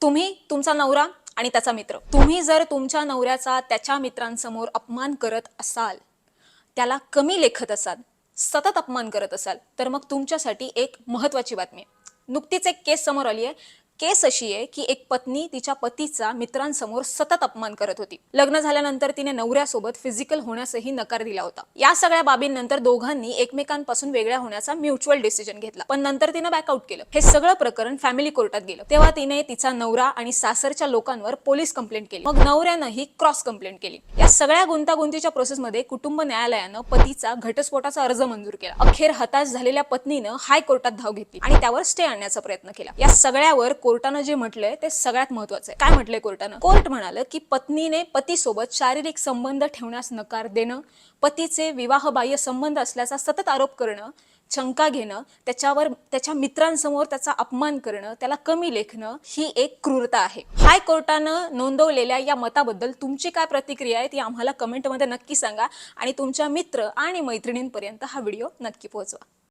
तुम्ही, तुमचा नवरा आणि त्याचा मित्र. तुम्ही जर तुमच्या नवऱ्याचा त्याच्या मित्रांसमोर अपमान करत असाल, त्याला कमी लेखत असाल, सतत अपमान करत असाल, तर मग तुमच्यासाठी एक महत्त्वाची बातमी आहे. नुकतीच एक केस समोर आली आहे. केस अशी आहे की एक पत्नी तिच्या पतीचा मित्रांसमोर सतत अपमान करत होती. लग्न झाल्यानंतर तिने नवऱ्यासोबत फिजिकल होण्यासही नकार दिला होता. या सगळ्या बाबींनंतर दोघांनी एकमेकांपासून वेगळ्या होण्याचा म्युच्युअल डिसिजन घेतला, पण नंतर तिने बॅकआउट केलं. हे सगळं प्रकरण फॅमिली कोर्टात गेलं. तेव्हा तिने तिचा नवरा आणि सासरच्या लोकांवर पोलीस कंप्लेंट केली. मग नवऱ्यानंही क्रॉस कंप्लेंट केली. या सगळ्या गुंतागुंतीच्या प्रोसेसमध्ये कुटुंब न्यायालयानं पतीचा घटस्फोटाचा अर्ज मंजूर केला. अखेर हताश झालेल्या पत्नीनं हायकोर्टात धाव घेतली आणि त्यावर स्टे आणण्याचा प्रयत्न केला. या सगळ्यावर कोर्टानं जे म्हटलंय ते सगळ्यात महत्त्वाचं आहे. काय म्हटलंय कोर्टानं? कोर्ट म्हणालं की पत्नीने पतीसोबत शारीरिक संबंध ठेवण्यास नकार देणं, पतीचे विवाहबाह्य संबंध असल्याचा सतत आरोप करणं, शंका घेणं, त्याच्यावर त्याच्या मित्रांसमोर त्याचा अपमान करणं, त्याला कमी लेखणं, ही एक क्रूरता आहे. हायकोर्टानं नोंदवलेल्या या मताबद्दल तुमची काय प्रतिक्रिया आहे ती आम्हाला कमेंटमध्ये नक्की सांगा आणि तुमच्या मित्र आणि मैत्रिणींपर्यंत हा व्हिडिओ नक्की पोहोचवा.